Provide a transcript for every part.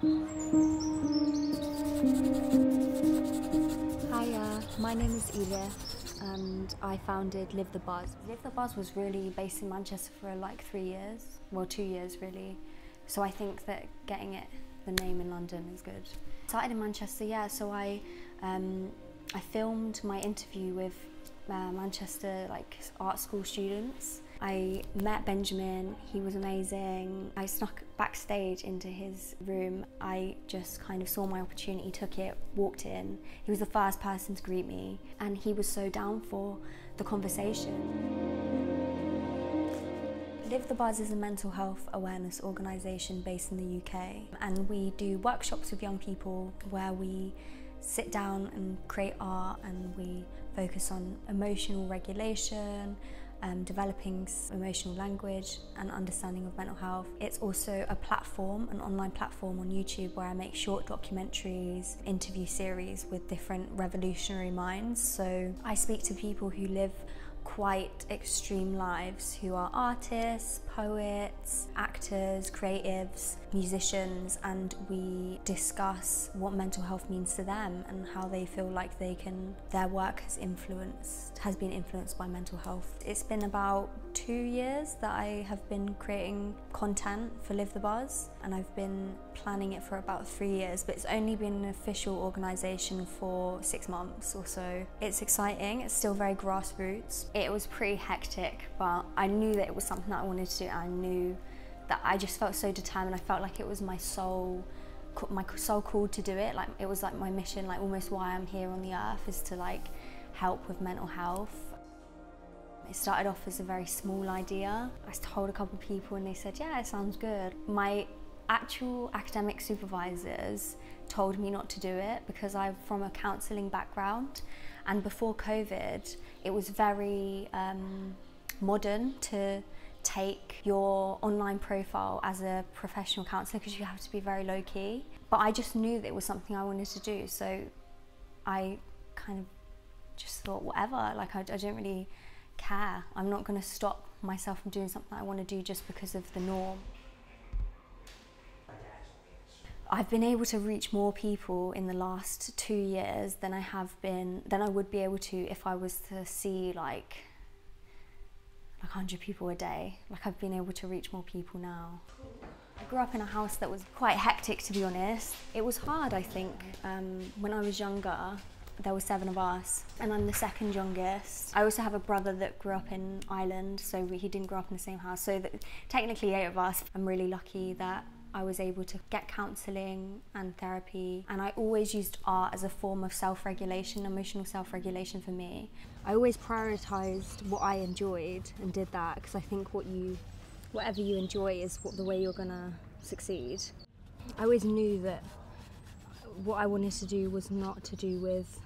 Hi, my name is Edith and I founded Live the Buzz. Live the Buzz was really based in Manchester for like 3 years, well 2 years really. So I think that getting the name in London is good. Started in Manchester, yeah, so I filmed my interview with Manchester art school students. I met Benjamin, he was amazing. I snuck backstage into his room. I just kind of saw my opportunity, took it, walked in. He was the first person to greet me and he was so down for the conversation. Live the Buzz is a mental health awareness organisation based in the UK, and we do workshops with young people where we sit down and create art, and we focus on emotional regulation, developing emotional language and understanding of mental health. It's also a platform, an online platform on YouTube where I make short documentaries, interview series with different revolutionary minds. So I speak to people who live quite extreme lives, who are artists, poets, actors, creatives, musicians, and we discuss what mental health means to them and how they feel like their work has been influenced by mental health. It's been about 2 years that I have been creating content for Live the Buzz, and I've been planning it for about 3 years, but it's only been an official organisation for 6 months or so. It's exciting, it's still very grassroots. It was pretty hectic, but I knew that it was something that I wanted to do, and I knew that I just felt so determined. I felt like it was my soul called to do it. Like it was like my mission, like almost why I'm here on the earth is to like help with mental health. It started off as a very small idea. I told a couple of people and they said, yeah, it sounds good. My actual academic supervisors told me not to do it because I'm from a counselling background, and before COVID it was very modern to take your online profile as a professional counsellor because you have to be very low-key. But I just knew that it was something I wanted to do, so I kind of just thought whatever, like I don't really care. I'm not going to stop myself from doing something I want to do just because of the norm. I've been able to reach more people in the last 2 years than I would be able to if I was to see like 100 people a day. Like I've been able to reach more people now. I grew up in a house that was quite hectic, to be honest. It was hard, I think. When I was younger, there were 7 of us, and I'm the second youngest. I also have a brother that grew up in Ireland, so he didn't grow up in the same house. So technically 8 of us. I'm really lucky that I was able to get counselling and therapy, and I always used art as a form of self-regulation, emotional self-regulation for me. I always prioritised what I enjoyed and did that, because I think whatever you enjoy is the way you're gonna succeed. I always knew that what I wanted to do was not to do with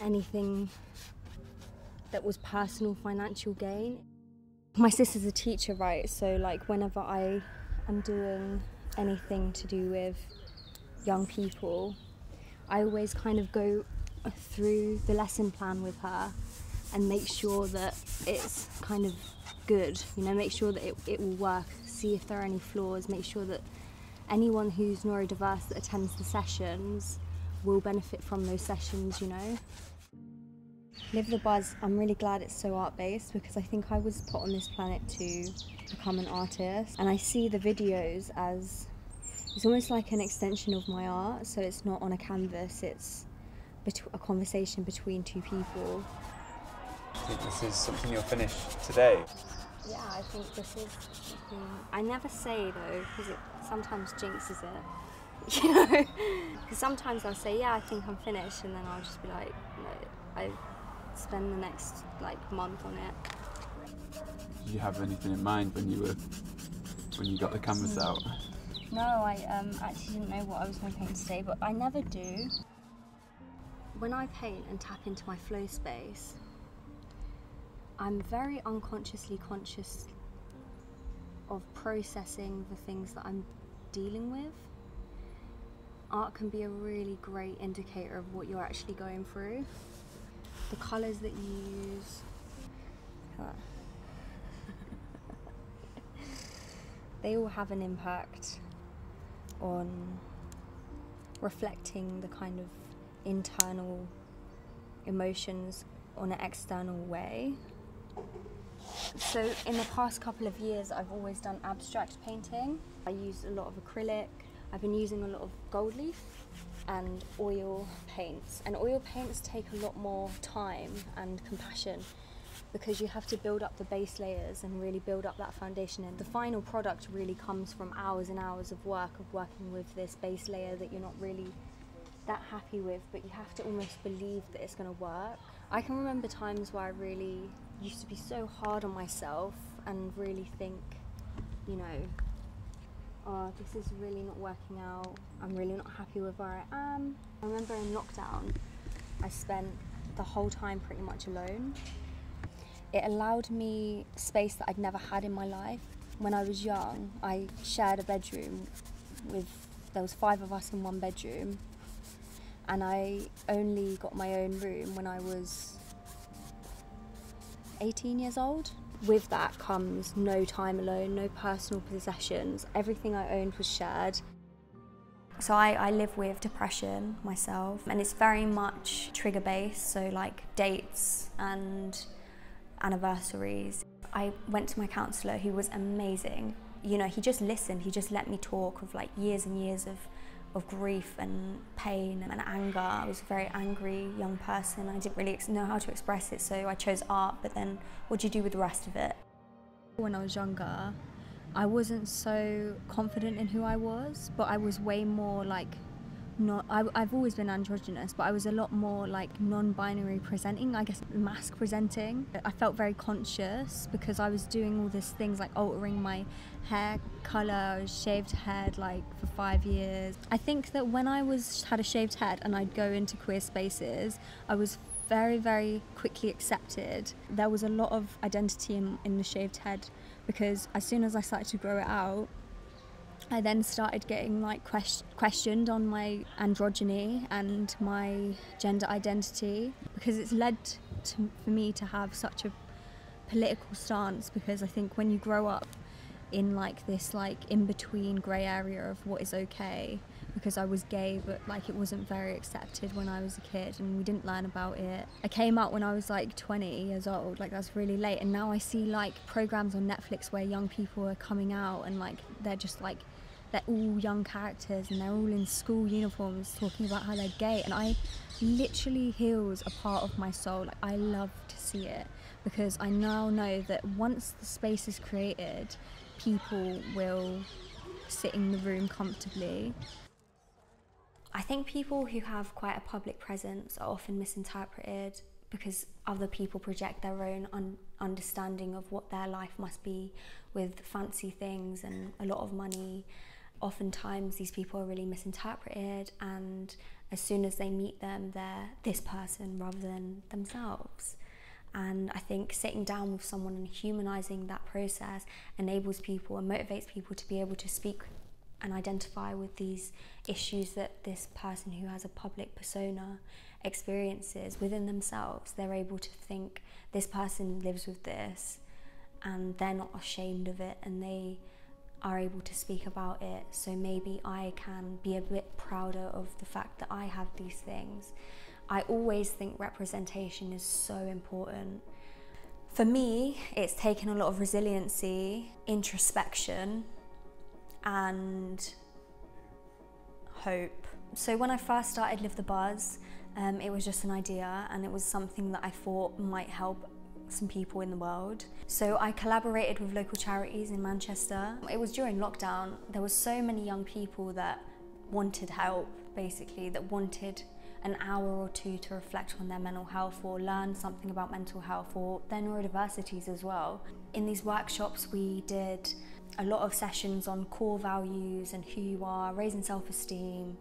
anything that was personal financial gain. My sister's a teacher, right? So like whenever I am doing anything to do with young people, I always kind of go through the lesson plan with her and make sure that it's kind of good, you know, make sure that it will work, see if there are any flaws, make sure that anyone who's neurodiverse that attends the sessions will benefit from those sessions, you know. Live the Buzz, I'm really glad it's so art-based because I think I was put on this planet to become an artist, and I see the videos as it's almost like an extension of my art, so it's not on a canvas, it's a conversation between 2 people. I think this is something you'll finish today. Yeah, I think this is something I never say though, because it sometimes jinxes it, you know? Because sometimes I'll say, yeah, I think I'm finished, and then I'll just be like, no, I spend the next month on it. Did you have anything in mind when you got the canvas out? No, I actually didn't know what I was going to paint today, but I never do. When I paint and tap into my flow space, I'm very unconsciously conscious of processing the things that I'm dealing with. Art can be a really great indicator of what you're actually going through. The colours that you use, they all have an impact. on reflecting the kind of internal emotions on an external way. So in the past couple of years, I've always done abstract painting. I use a lot of acrylic. I've been using a lot of gold leaf and oil paints. And oil paints take a lot more time and compassion because you have to build up the base layers and really build up that foundation. And the final product really comes from hours and hours of working with this base layer that you're not really that happy with, but you have to almost believe that it's going to work. I can remember times where I really used to be so hard on myself and really think, you know, oh, this is really not working out. I'm really not happy with where I am. I remember in lockdown, I spent the whole time pretty much alone. It allowed me space that I'd never had in my life. When I was young, I shared a bedroom there was 5 of us in one bedroom, and I only got my own room when I was 18 years old. With that comes no time alone, no personal possessions. Everything I owned was shared. So I live with depression myself, and it's very much trigger based, so like dates and anniversaries. I went to my counsellor, who was amazing. You know, he just listened, he just let me talk of like years and years of grief and pain and anger. I was a very angry young person. I didn't really know how to express it, so I chose art, but then what do you do with the rest of it? When I was younger, I wasn't so confident in who I was, but I was way more like, I've always been androgynous, but I was a lot more like non-binary presenting, I guess mask presenting. I felt very conscious because I was doing all these things like altering my hair colour, shaved head like for 5 years. I think that when I had a shaved head and I'd go into queer spaces, I was very, very quickly accepted. There was a lot of identity in the shaved head because as soon as I started to grow it out, I then started getting like questioned on my androgyny and my gender identity, because it's led for me to have such a political stance, because I think when you grow up in like this like in-between grey area of what is okay, because I was gay but like it wasn't very accepted when I was a kid and we didn't learn about it. I came out when I was like 20 years old, like that's really late, and now I see like programs on Netflix where young people are coming out and like they're just like, they're all young characters and they're all in school uniforms talking about how they're gay, and I literally heals a part of my soul. Like, I love to see it because I now know that once the space is created, people will sit in the room comfortably. I think people who have quite a public presence are often misinterpreted because other people project their own understanding of what their life must be with fancy things and a lot of money. Oftentimes these people are really misinterpreted, and as soon as they meet them, they're this person rather than themselves. And I think sitting down with someone and humanising that process enables people and motivates people to be able to speak and identify with these issues that this person who has a public persona experiences within themselves. They're able to think, this person lives with this, and they're not ashamed of it, and they are able to speak about it. So maybe I can be a bit prouder of the fact that I have these things. I always think representation is so important. For me, it's taken a lot of resiliency, introspection, and hope. So when I first started Live the Buzz, it was just an idea, and it was something that I thought might help some people in the world. So I collaborated with local charities in Manchester. It was during lockdown. There were so many young people that wanted help, basically, that wanted an hour or two to reflect on their mental health or learn something about mental health or their neurodiversities as well. In these workshops we did a lot of sessions on core values and who you are, raising self-esteem,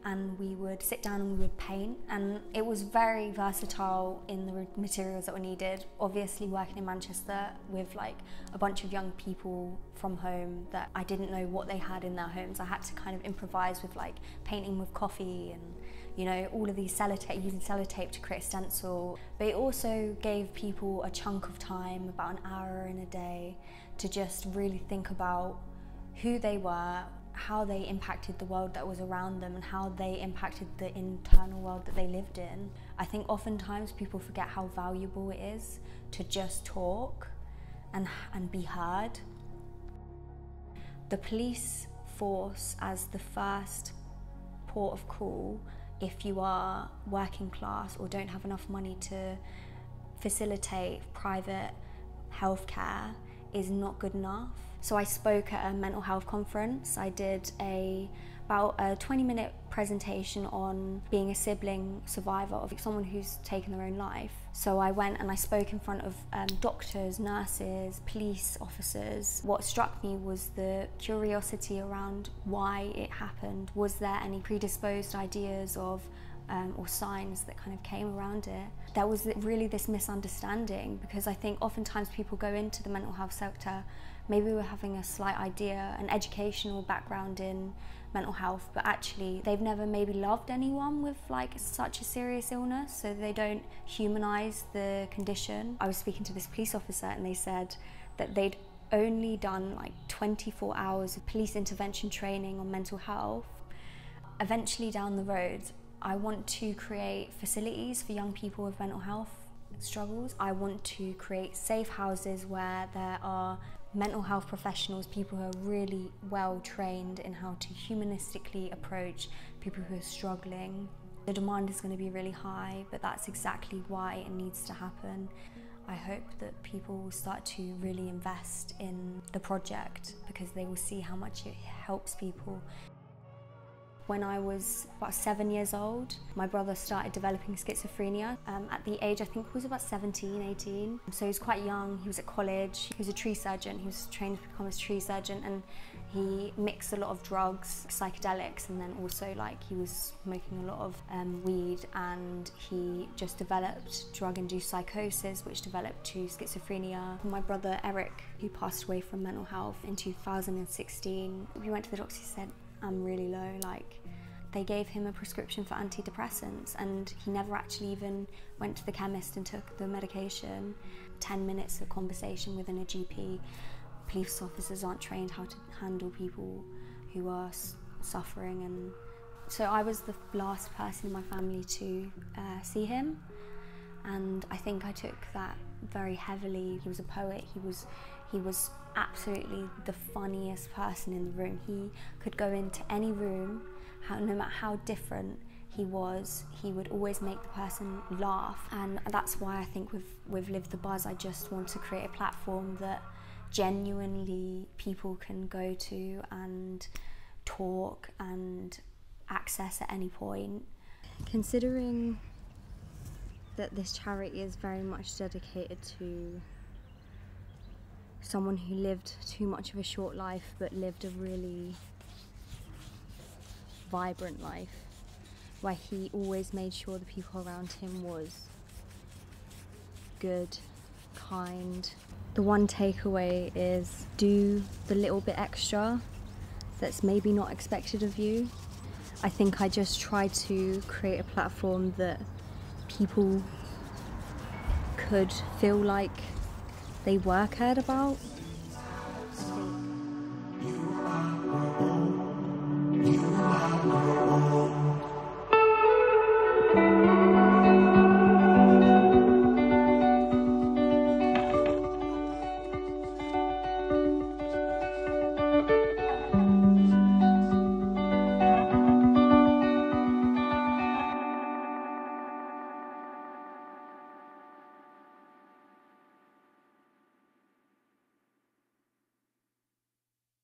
and we would sit down and we would paint, and it was very versatile in the materials that were needed. Obviously working in Manchester with like a bunch of young people from home that I didn't know what they had in their homes, I had to kind of improvise with like painting with coffee and, you know, all of these using sellotape to create a stencil. But it also gave people a chunk of time, about an hour in a day, to just really think about who they were, how they impacted the world that was around them and how they impacted the internal world that they lived in. I think oftentimes people forget how valuable it is to just talk and be heard. The police force as the first port of call if you are working class or don't have enough money to facilitate private healthcare is not good enough. So I spoke at a mental health conference. I did about a 20-minute presentation on being a sibling survivor of someone who's taken their own life. So I went and I spoke in front of doctors, nurses, police officers. What struck me was the curiosity around why it happened. Was there any predisposed ideas of or signs that kind of came around it? There was really this misunderstanding, because I think oftentimes people go into the mental health sector, maybe we're having a slight idea, an educational background in mental health, but actually they've never maybe loved anyone with like such a serious illness, so they don't humanize the condition. I was speaking to this police officer and they said that they'd only done like 24 hours of police intervention training on mental health. Eventually down the road, I want to create facilities for young people with mental health struggles. I want to create safe houses where there are mental health professionals, people who are really well trained in how to humanistically approach people who are struggling. The demand is going to be really high, but that's exactly why it needs to happen. I hope that people will start to really invest in the project because they will see how much it helps people. When I was about 7 years old, my brother started developing schizophrenia. At the age, I think he was about 17, 18. So he was quite young, he was at college, he was a tree surgeon, he was trained to become a tree surgeon, and he mixed a lot of drugs, psychedelics, and then also like he was smoking a lot of weed, and he just developed drug-induced psychosis, which developed to schizophrenia. My brother Eric, who passed away from mental health in 2016, we went to the doctor, he said, I'm really low, like they gave him a prescription for antidepressants and he never actually even went to the chemist and took the medication. 10 minutes of conversation within a GP. Police officers aren't trained how to handle people who are suffering, and so I was the last person in my family to see him, and I think I took that very heavily. He was a poet, he was absolutely the funniest person in the room. He could go into any room, no matter how different he was, he would always make the person laugh. And that's why I think with Live the Buzz, I just want to create a platform that genuinely people can go to and talk and access at any point. Considering that this charity is very much dedicated to someone who lived too much of a short life but lived a really vibrant life, where he always made sure the people around him was good, kind. The one takeaway is do the little bit extra that's maybe not expected of you. I think I just try to create a platform that people could feel like they were cared about. You are